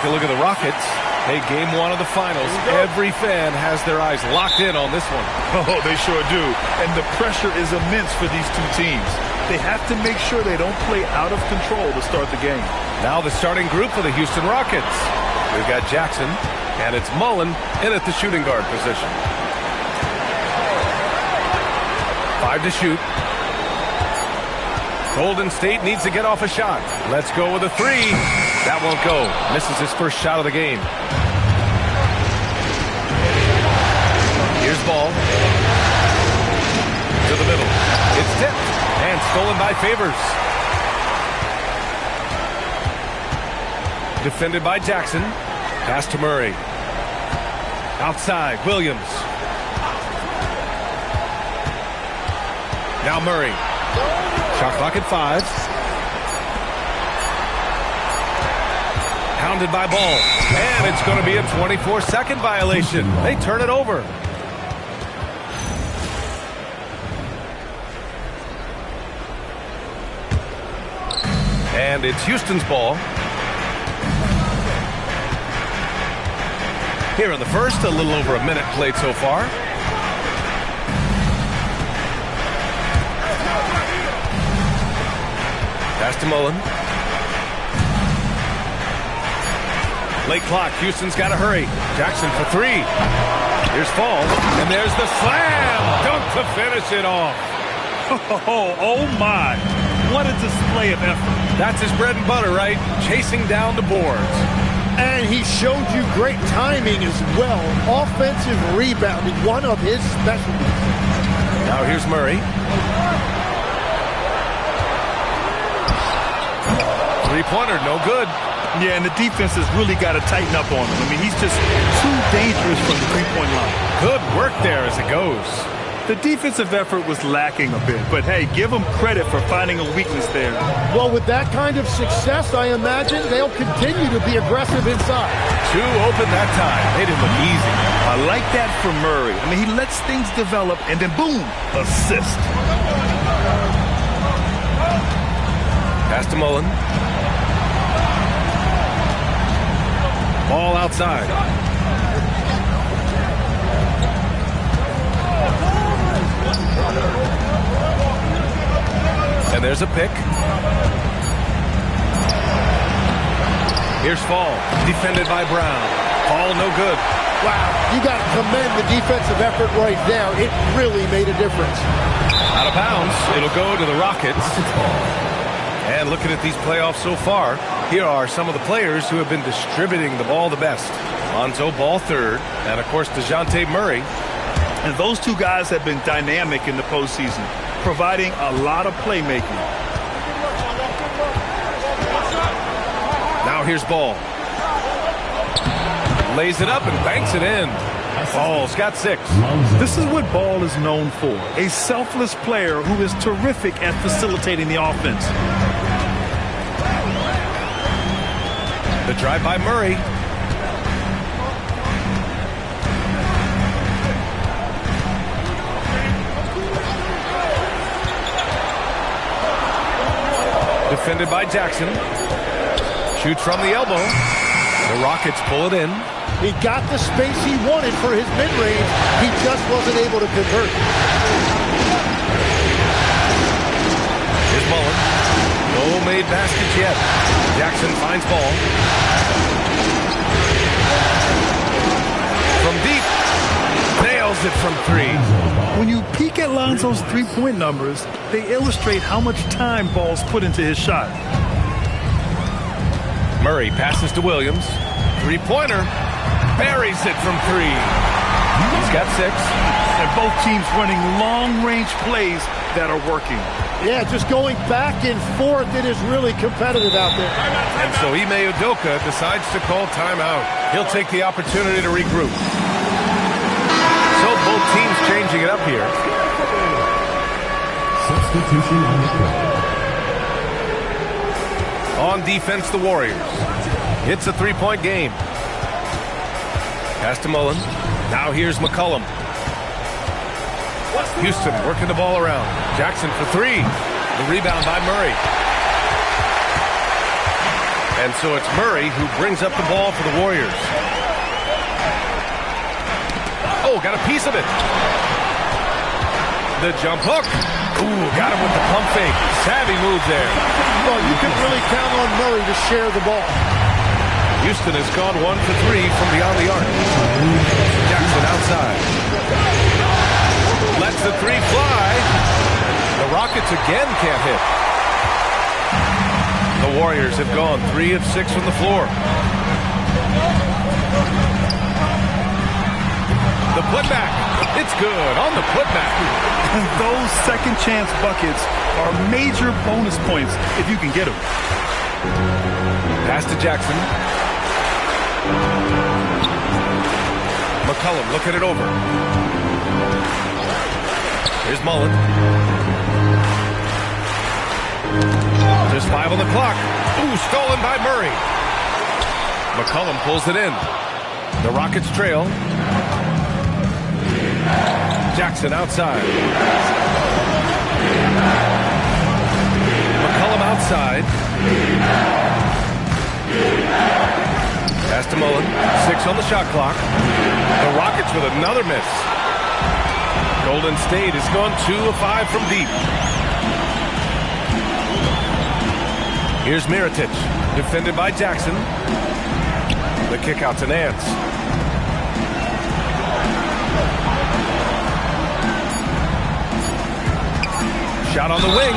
a look at the Rockets. Hey, game one of the finals. Every fan has their eyes locked in on this one. Oh, they sure do. And the pressure is immense for these two teams. They have to make sure they don't play out of control to start the game. Now the starting group for the Houston Rockets. We've got Jackson, and it's Mullen in at the shooting guard position. 5 to shoot. Golden State needs to get off a shot. Let's go with a 3. That won't go. Misses his first shot of the game. Here's ball. To the middle. It's tipped and stolen by Favors. Defended by Jackson. Pass to Murray. Outside, Williams. Now Murray. Shot clock at 5. Pounded by Ball. And it's going to be a 24-second violation. They turn it over. And it's Houston's ball. Here in the first, a little over a minute played so far. Pass to Mullen. Late clock. Houston's got to hurry. Jackson for 3. Here's Fall. And there's the slam. Dunk to finish it off. Oh my. What a display of effort. That's his bread and butter, right? Chasing down the boards. And he showed you great timing as well. Offensive rebounding, one of his specialties. Now here's Murray. 3-pointer, no good. Yeah, and the defense has really got to tighten up on him. I mean, he's just too dangerous from the three-point line. Good work there as it goes. The defensive effort was lacking a bit, but hey, give them credit for finding a weakness there. Well, with that kind of success, I imagine they'll continue to be aggressive inside. Too open that time. Made it look easy. I like that for Murray. I mean, he lets things develop, and then boom, assist. Pass to Mullen. Ball outside. And there's a pick. Here's Fall. Defended by Brown. Fall no good. Wow, you got to commend the defensive effort right there. It really made a difference. Out of bounds. It'll go to the Rockets. And looking at these playoffs so far, here are some of the players who have been distributing the ball the best. Lonzo Ball 3rd, and of course DeJounte Murray. And those two guys have been dynamic in the postseason, providing a lot of playmaking. Now here's Ball. Lays it up and banks it in. Ball's got 6. This is what Ball is known for, a selfless player who is terrific at facilitating the offense. The drive by Murray. Defended by Jackson. Shoots from the elbow. The Rockets pull it in. He got the space he wanted for his mid-range. He just wasn't able to convert. Here's Mullen. No made baskets yet. Jackson finds Ball. From deep. Nails it from 3. When you peek at Lonzo's three-point numbers, they illustrate how much time Ball's put into his shot. Murray passes to Williams. 3-pointer. Buries it from 3. He's got 6. And both teams running long-range plays that are working. Yeah, just going back and forth. It is really competitive out there. And so Ime Udoka decides to call timeout. He'll take the opportunity to regroup. So both teams changing it up here. Substitution on the court. On defense, the Warriors. It's a 3-point game. Pass to Mullen. Now here's McCollum. Houston working the ball around. Jackson for 3. The rebound by Murray. And so it's Murray who brings up the ball for the Warriors. Oh, got a piece of it. The jump hook. Ooh, got him with the pump fake. Savvy move there. Well, you can really count on Murray to share the ball. Houston has gone 1 for 3 from beyond the arc. Jackson outside. Lets the three fly. The Rockets again can't hit. The Warriors have gone 3 of 6 from the floor. The putback. It's good on the putback. And those second chance buckets are major bonus points if you can get them. Pass to Jackson. McCollum looking it over. Here's Mullen. Just 5 on the clock. Ooh, stolen by Murray. McCollum pulls it in. The Rockets trail. Jackson outside. McCollum outside. Pass to Mullen. 6 on the shot clock. The Rockets with another miss. Golden State has gone 2 of 5 from deep. Here's Mirotic, defended by Jackson. The kick out to Nance. Shot on the wing,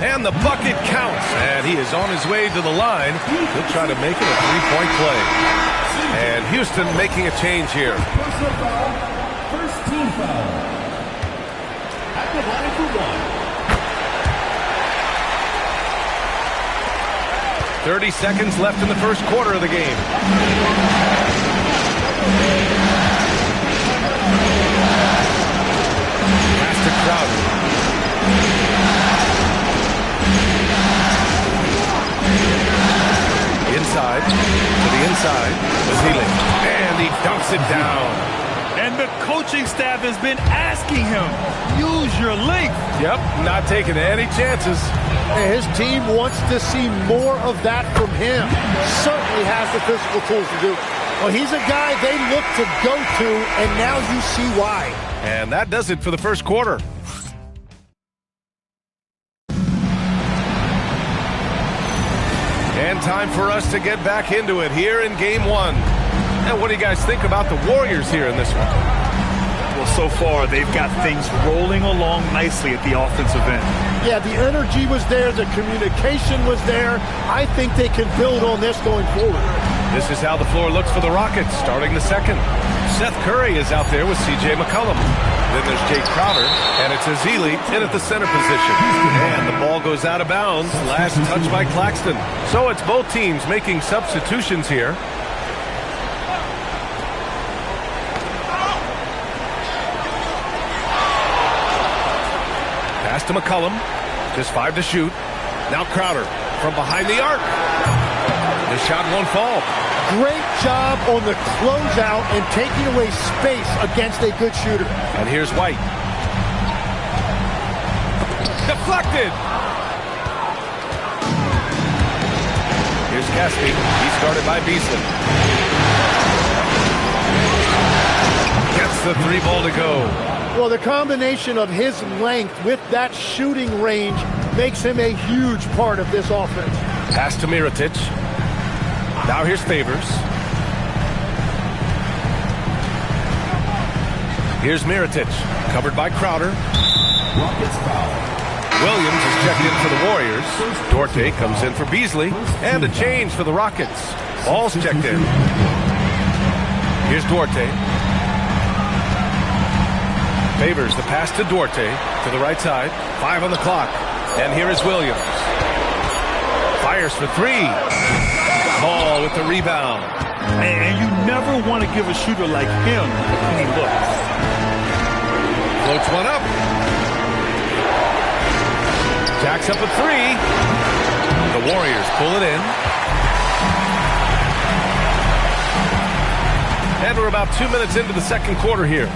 and the bucket counts. And he is on his way to the line. He'll try to make it a three-point play. And Houston making a change here. First team foul. At the line for 1. 30 seconds left in the first quarter of the game. Pass to Crowder. Inside, to the inside, Vasily, and he dumps it down. And the coaching staff has been asking him, use your length. Yep, not taking any chances. And his team wants to see more of that from him. Certainly has the physical tools to do it. Well, he's a guy they look to go to, and now you see why. And that does it for the first quarter. And time for us to get back into it here in Game 1. And what do you guys think about the Warriors here in this one? Well, so far, they've got things rolling along nicely at the offensive end. Yeah, the energy was there. The communication was there. I think they can build on this going forward. This is how the floor looks for the Rockets starting the second. Seth Curry is out there with C.J. McCollum. Then there's Jay Crowder, and it's Ezeli in at the center position. And the ball goes out of bounds. Last touch by Claxton. So it's both teams making substitutions here. Pass to McCollum. Just 5 to shoot. Now Crowder from behind the arc. The shot won't fall. Great job on the closeout and taking away space against a good shooter. And here's White. Deflected. Here's Caspi. He's guarded by Beasley. Gets the 3 ball to go. Well, the combination of his length with that shooting range makes him a huge part of this offense. Pass to Mirotic. Now here's Favors. Here's Mirotic, covered by Crowder. Williams is checked in for the Warriors. Duarte comes in for Beasley. And a change for the Rockets. Ball's checked in. Here's Duarte. Favors the pass to Duarte to the right side. 5 on the clock. And here is Williams. Fires for 3. Ball with the rebound. And you never want to give a shooter like him any looks. Floats one up. Jacks up a 3. The Warriors pull it in. And we're about 2 minutes into the second quarter here.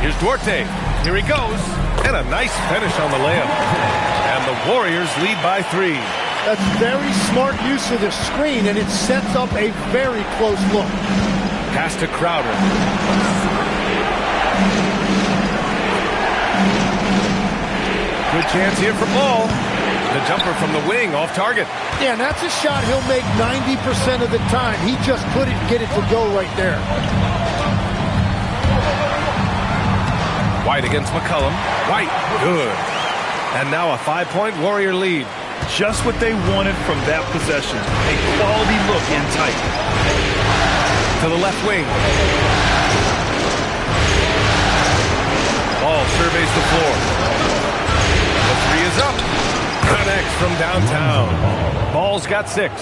Here's Duarte. Here he goes. And a nice finish on the layup. And the Warriors lead by 3. That's very smart use of the screen, and it sets up a very close look. Pass to Crowder. Good chance here for Ball. The jumper from the wing off target. Yeah, and that's a shot he'll make 90% of the time. He just couldn't get it to go right there. White against McCollum. White, good. And now a 5-point Warrior lead. Just what they wanted from that possession. A quality look in tight. To the left wing. Ball surveys the floor. The three is up. Connects from downtown. Ball's got 6.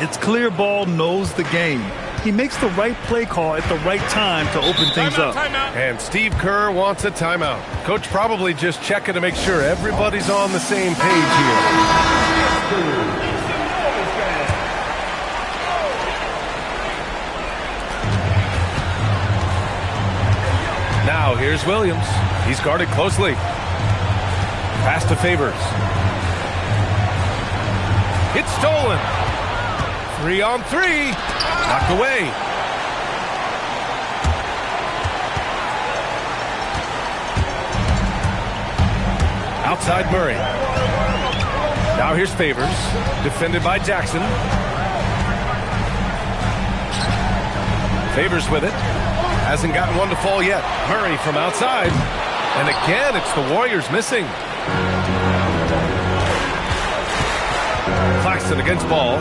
It's clear Ball knows the game. He makes the right play call at the right time to open things up. And Steve Kerr wants a timeout. Coach probably just checking to make sure everybody's on the same page here. Now here's Williams. He's guarded closely. Pass to Favors. It's stolen. 3-on-3. Knocked away. Outside Murray. Now here's Favors. Defended by Jackson. Favors with it. Hasn't gotten one to fall yet. Murray from outside. And again, it's the Warriors missing. Claxton against Ball.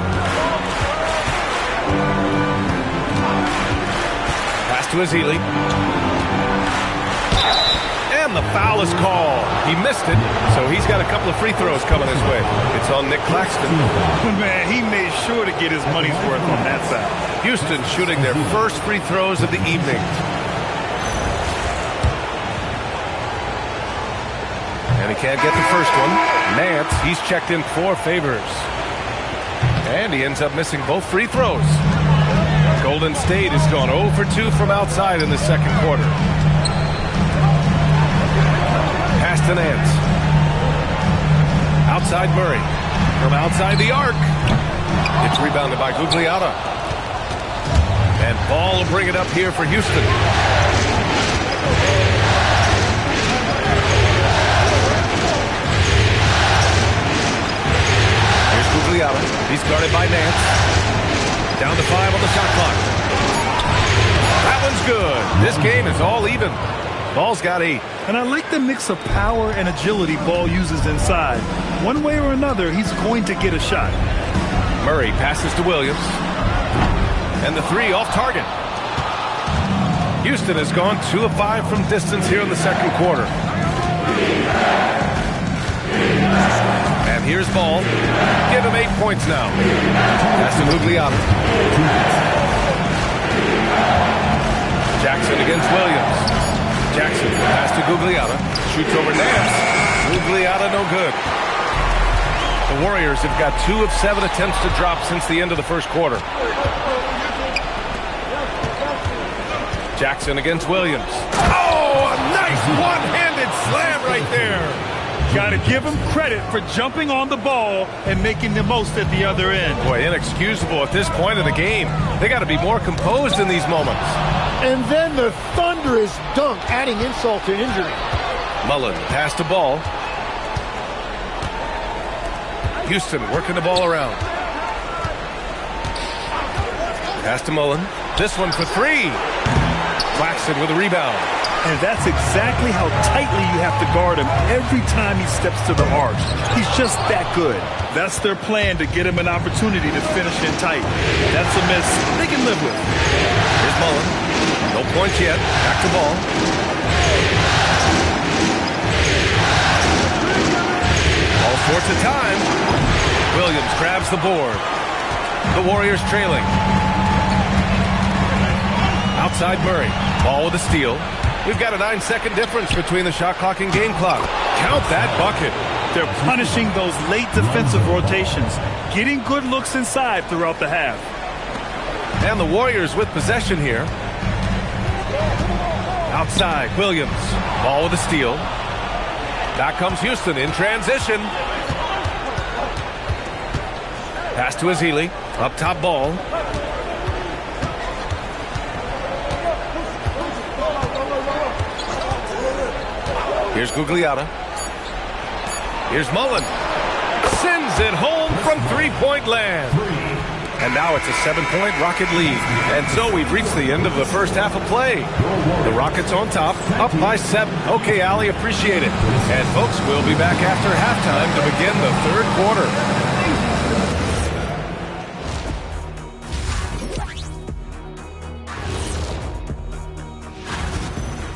Pass to Azili. And the foul is called. He missed it, so he's got a couple of free throws coming his way. It's on Nick Claxton. Man, he made sure to get his money's worth on that foul. Houston shooting their first free throws of the evening. And he can't get the first one. Nance, he's checked in 4 Favors. And he ends up missing both free throws. Golden State has gone 0 for 2 from outside in the second quarter. Pass to Nance. Outside Murray. From outside the arc. It's rebounded by Gugliotta. And Ball will bring it up here for Houston. Here's Gugliotta. He's guarded by Nance. Down to 5 on the shot clock. That one's good. This game is all even. Ball's got 8. And I like the mix of power and agility Ball uses inside. One way or another, he's going to get a shot. Murray passes to Williams. And the 3 off target. Houston has gone 2 of 5 from distance here in the second quarter. And here's Ball. Give him 8 points now. Pass to Gugliotta. Jackson against Williams. Jackson pass to Gugliotta. Shoots over Nance. Gugliotta no good. The Warriors have got 2 of 7 attempts to drop since the end of the first quarter. Jackson against Williams. Oh, a nice one-handed slam right there. Got to give him credit for jumping on the ball and making the most at the other end. Boy, inexcusable at this point of the game. They got to be more composed in these moments. And then the thunderous dunk, adding insult to injury. Mullen pass to Ball. Houston working the ball around. Pass to Mullen. This one for 3. Claxton with a rebound. And that's exactly how tightly you have to guard him every time he steps to the arc. He's just that good. That's their plan to get him an opportunity to finish in tight. That's a miss they can live with. Here's Mullen. No points yet. Back to Ball. All sorts of time. Williams grabs the board. The Warriors trailing. Outside Murray. Ball with a steal. We've got a 9-second difference between the shot clock and game clock. Count that bucket. They're punishing those late defensive rotations, getting good looks inside throughout the half. And the Warriors with possession here. Outside, Williams. Ball with a steal. Back comes Houston in transition. Pass to Azili. Up top ball. Here's Gugliotta. Here's Mullen. Sends it home from three-point land. And now it's a 7-point Rocket lead. And so we've reached the end of the first half of play. The Rockets on top, up by 7. Okay, Allie, appreciate it. And folks, we'll be back after halftime to begin the third quarter.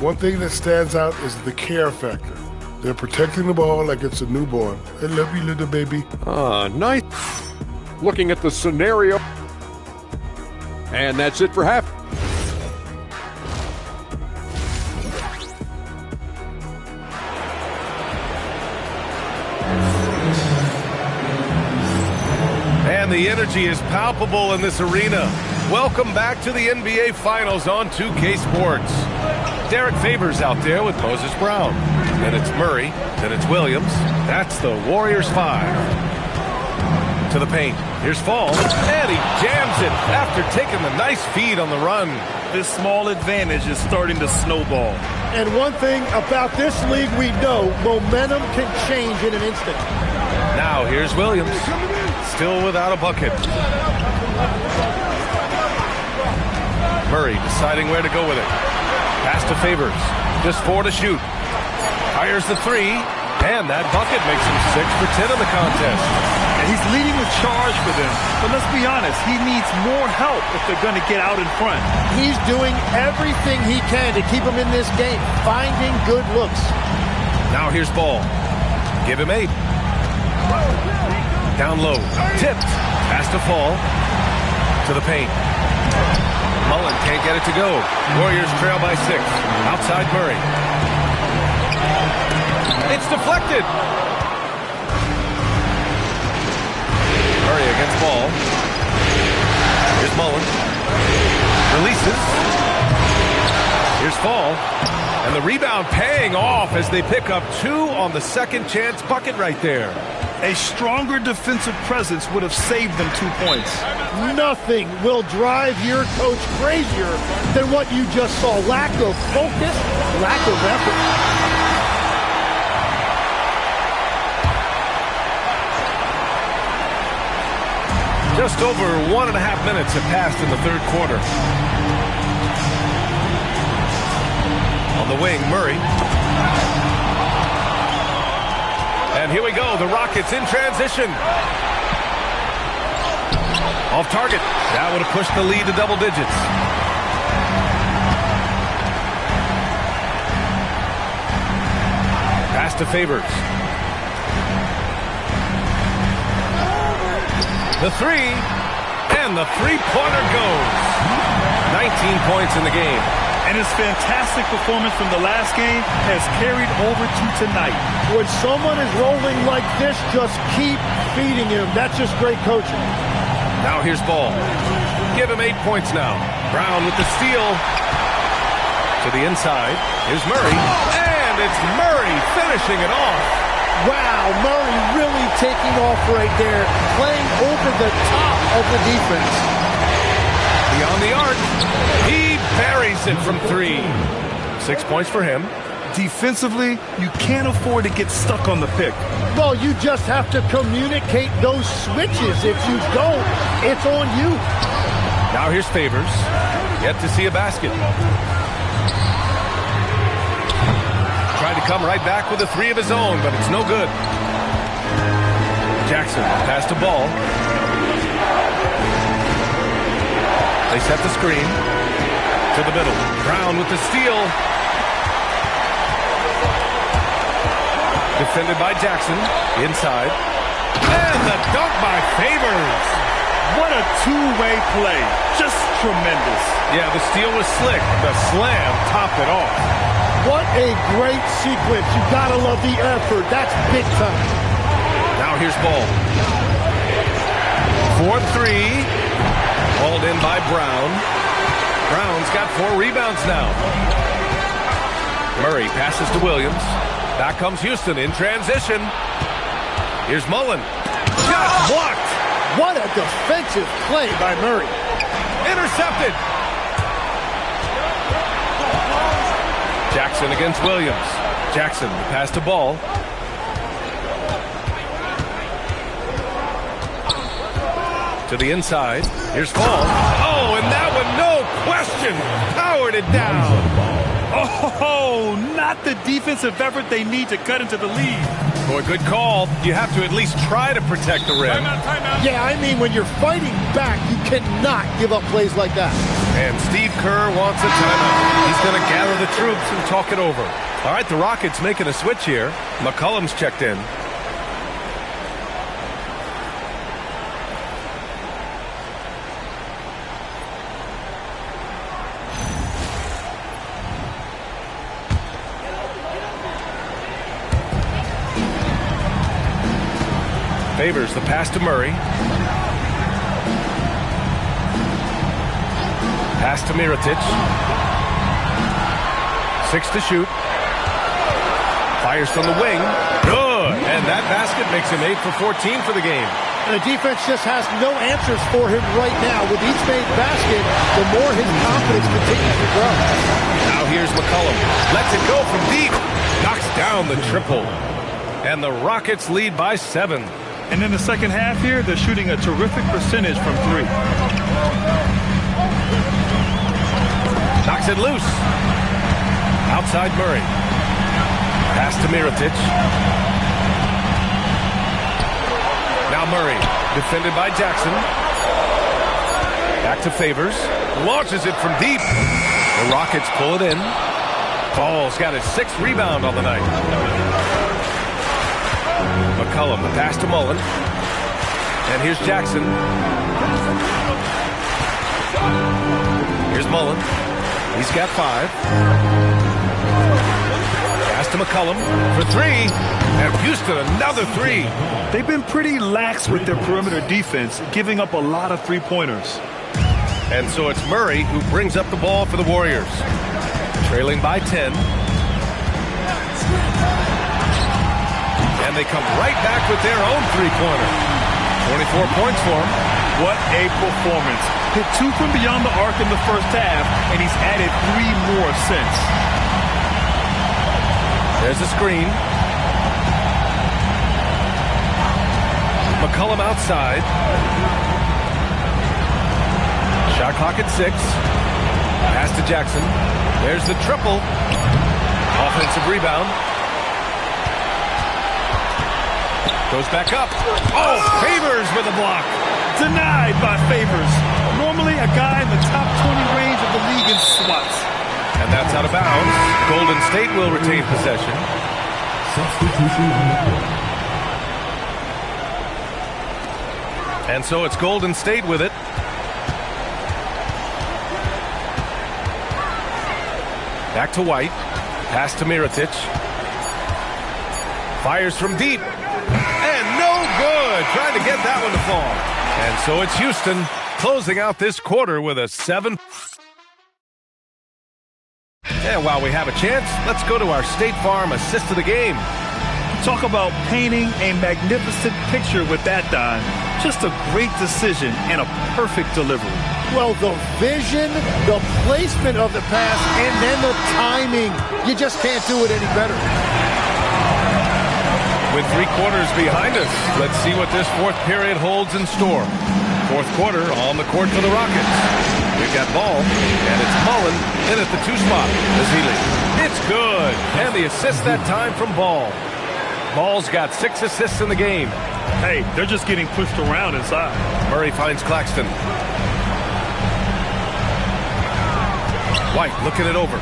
One thing that stands out is the care factor. They're protecting the ball like it's a newborn. I love you, little baby. Nice. Looking at the scenario. And that's it for half. And the energy is palpable in this arena. Welcome back to the NBA Finals on 2K Sports. Derek Favors out there with Moses Brown. Then it's Murray. Then it's Williams. That's the Warriors 5. To the paint. Here's Fall. And he jams it after taking the nice feed on the run. This small advantage is starting to snowball. And one thing about this league we know, momentum can change in an instant. Now here's Williams. Still without a bucket. Murray deciding where to go with it. Pass to Favors. Just 4 to shoot. Fires the 3. And that bucket makes him 6 for 10 in the contest. And he's leading the charge for them. But let's be honest, he needs more help if they're going to get out in front. He's doing everything he can to keep him in this game, finding good looks. Now here's Ball. Give him 8. Down low. Tipped. Pass to Fall. To the paint. Mullen can't get it to go. Warriors trail by 6. Outside Murray. It's deflected. Murray against Ball. Here's Mullen. Releases. Here's Fall. And the rebound paying off as they pick up 2 on the second chance bucket right there. A stronger defensive presence would have saved them 2 points. Nothing will drive your coach crazier than what you just saw. Lack of focus, lack of effort. Just over 1.5 minutes have passed in the third quarter. On the wing, Murray. And here we go, the Rockets in transition. Off target. That would have pushed the lead to double digits. Pass to Favors. The 3, and the three-pointer goes. 19 points in the game. And his fantastic performance from the last game has carried over to tonight. When someone is rolling like this, just keep feeding him. That's just great coaching. Now here's Ball. Give him 8 points now. Brown with the steal. To the inside. Here's Murray. And it's Murray finishing it off. Wow, Murray really taking off right there, playing over the top of the defense. Beyond the arc. He buries it from 3. 6 points for him. Defensively, you can't afford to get stuck on the pick. Well, you just have to communicate those switches. If you don't, it's on you. Now here's Favors. Yet to see a basket. Tried to come right back with a 3 of his own, but it's no good. Jackson pass to Ball. They set the screen. To the middle. Brown with the steal. Defended by Jackson. Inside. And the dunk by Favors. What a two-way play. Just tremendous. Yeah, the steal was slick. The slam topped it off. What a great sequence. You gotta love the effort. That's big time. Now here's Ball. 4-3. Hauled in by Brown. Brown's got 4 rebounds now. Murray passes to Williams. Back comes Houston in transition. Here's Mullen. Shot blocked. What a defensive play by Murray. Intercepted. Jackson against Williams. Jackson, the pass to Ball. To the inside. Here's Ball. Oh, and that one, no question, powered it down. Oh, not the defensive effort they need to cut into the lead. Boy, good call. You have to at least try to protect the rim. Timeout. Yeah, I mean, when you're fighting back, you cannot give up plays like that. And Steve Kerr wants a timeout. He's going to gather the troops and talk it over. All right, the Rockets making a switch here. McCollum's checked in. Favors the pass to Murray. Pass to Mirotic. 6 to shoot. Fires from the wing. Good. And that basket makes him 8 for 14 for the game. And the defense just has no answers for him right now. With each made basket, the more his confidence continues to grow. Now here's McCollum. Lets it go from deep. Knocks down the triple. And the Rockets lead by 7. And in the second half here, they're shooting a terrific percentage from 3. Knocks it loose. Outside Murray. Pass to Mirotic. Now Murray, defended by Jackson. Back to Favors. Launches it from deep. The Rockets pull it in. Ball's got his 6th rebound on the night. McCollum, the pass to Mullen. And here's Jackson. Here's Mullen. He's got 5. Pass to McCollum for 3. And Houston, another 3. They've been pretty lax with their perimeter defense, giving up a lot of three-pointers. And so it's Murray who brings up the ball for the Warriors. Trailing by 10. And they come right back with their own three-pointer. 24 points for him. What a performance. Hit 2 from beyond the arc in the first half, and he's added 3 more since. There's a screen. McCollum outside. Shot clock at 6. Pass to Jackson. There's the triple. Offensive rebound. Goes back up. Oh, Favors with a block. Denied by Favors. Normally a guy in the top 20 range of the league in swats. And that's out of bounds. Golden State will retain possession. Substitution on the court. And so it's Golden State with it. Back to White. Pass to Mirotic. Fires from deep. And no good. Trying to get that one to fall. And so it's Houston closing out this quarter with a 7. And while we have a chance, let's go to our State Farm assist of the game. Talk about painting a magnificent picture with that, Don. Just a great decision and a perfect delivery. Well, the vision, the placement of the pass, and then the timing. You just can't do it any better. With 3 quarters behind us, let's see what this 4th period holds in store. 4th quarter on the court for the Rockets. We've got Ball, and it's Mullen in at the 2 spot. Azili. It's good. And the assist that time from Ball. Ball's got 6 assists in the game. Hey, they're just getting pushed around inside. Murray finds Claxton. White looking it over.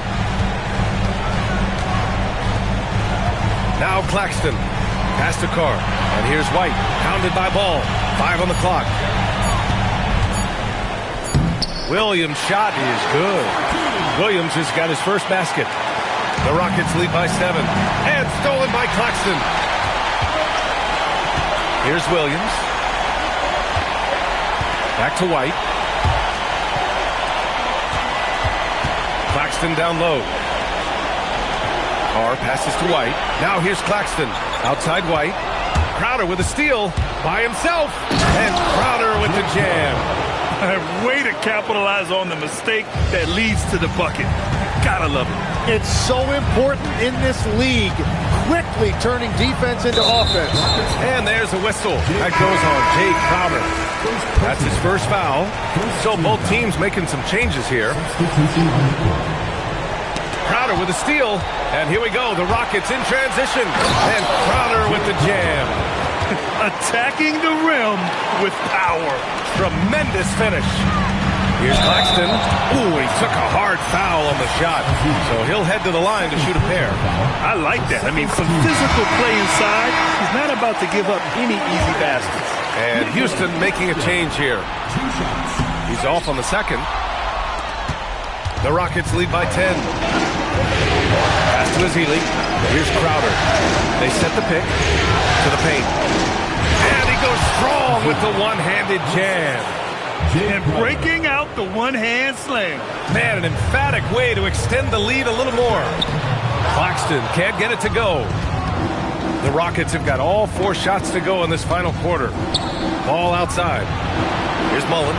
Now Claxton. Pass to Carr. And here's White. Pounded by Ball. 5 on the clock. Williams' shot is good. Williams has got his first basket. The Rockets lead by 7. And stolen by Claxton. Here's Williams. Back to White. Claxton down low. Carr passes to White. Now here's Claxton. Outside White. Crowder with a steal by himself. And Crowder with the jam. Way to capitalize on the mistake that leads to the bucket. Gotta love it. It's so important in this league, quickly turning defense into offense. And there's a whistle. That goes on Jay Crowder. That's his first foul. So both teams making some changes here. Crowder with a steal. And here we go. The Rockets in transition. And Crowder with the jam. Attacking the rim with power. Tremendous finish. Here's Claxton. Ooh, he took a hard foul on the shot. So he'll head to the line to shoot a pair. I like that. I mean, some physical play inside. He's not about to give up any easy baskets. And Houston making a change here. He's off on the second. The Rockets lead by 10. Pass to Azili. Here's Crowder. They set the pick to the paint. And he goes strong with the one-handed jam. And breaking out the one-hand slam. Man, an emphatic way to extend the lead a little more. Claxton can't get it to go. The Rockets have got all 4 shots to go in this final quarter. Ball outside. Here's Mullen.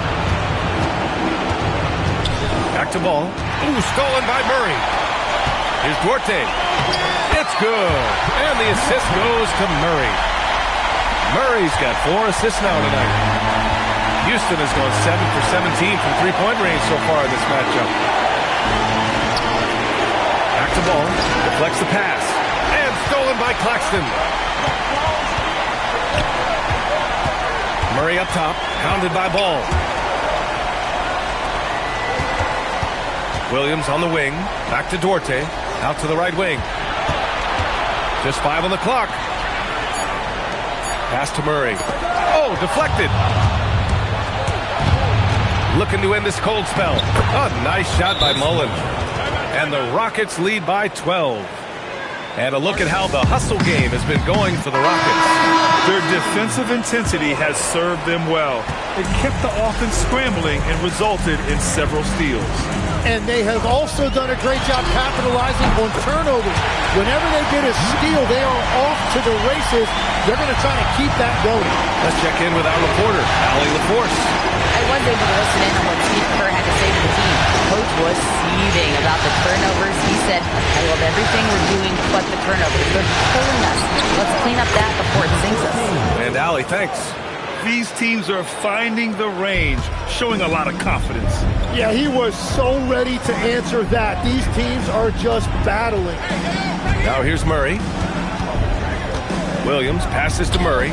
Back to ball. Ooh, stolen by Murray. Here's Duarte. It's good. And the assist goes to Murray. Murray's got 4 assists now tonight. Houston has gone 7 for 17 from three-point range so far in this matchup. Back to ball. Deflects the pass. And stolen by Claxton. Murray up top. Pounded by Ball. Williams on the wing. Back to Duarte. Out to the right wing. Just 5 on the clock. Pass to Murray. Oh, deflected. Looking to end this cold spell. A nice shot by Mullen. And the Rockets lead by 12. And a look at how the hustle game has been going for the Rockets. Their defensive intensity has served them well. It kept the offense scrambling and resulted in several steals. And they have also done a great job capitalizing on turnovers. Whenever they get a steal, they are off to the races. They're going to try to keep that going. Let's check in with our reporter, Allie LaForce. I was able to listen in on what Steve Kerr had to say to the team. Coach was seething about the turnovers. He said, I love everything we're doing but the turnovers. They're killing us. Let's clean up that before it sinks us. And Allie, thanks. These teams are finding the range, showing a lot of confidence. Yeah, he was so ready to answer that. These teams are just battling. Now here's Murray. Williams passes to Murray.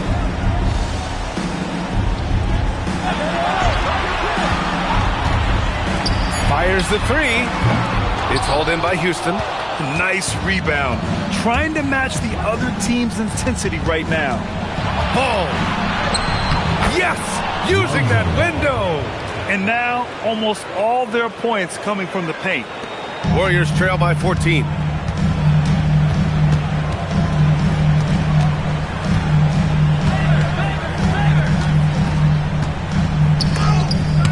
Fires the 3. It's hauled in by Houston. Nice rebound. Trying to match the other team's intensity right now. Ball. Yes! Using that window. And now, almost all their points coming from the paint. Warriors trail by 14.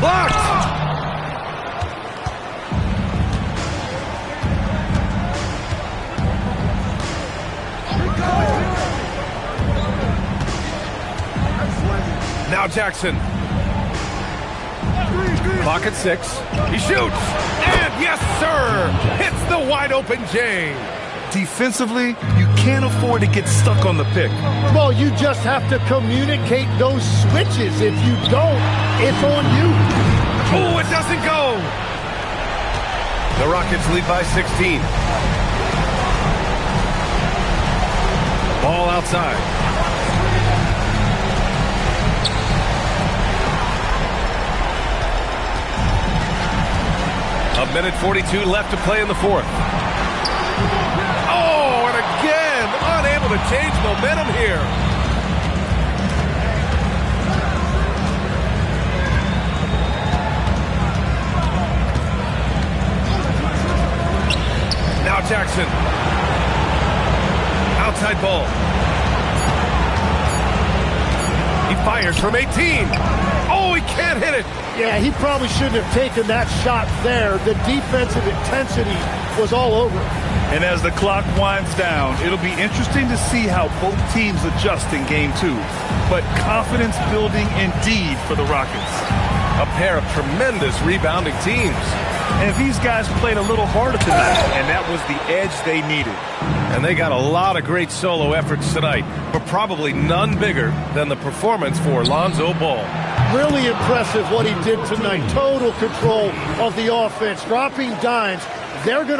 Blocked! Now Jackson. Clock at 6. He shoots. And yes, sir! Hits the wide open J. Defensively, you can't afford to get stuck on the pick. Well, you just have to communicate those switches. If you don't, it's on you. Oh, it doesn't go! The Rockets lead by 16. Ball outside. A minute 42 left to play in the 4th. Oh, and again, unable to change momentum here. Now Jackson. Outside ball. He fires from 18. Oh, he can't hit it. Yeah, he probably shouldn't have taken that shot there. The defensive intensity was all over it. And as the clock winds down, it'll be interesting to see how both teams adjust in Game 2. But confidence building indeed for the Rockets. A pair of tremendous rebounding teams. And these guys played a little harder tonight, and that was the edge they needed. And they got a lot of great solo efforts tonight, but probably none bigger than the performance for Lonzo Ball. Really impressive what he did tonight. Total control of the offense, dropping dimes. They're going to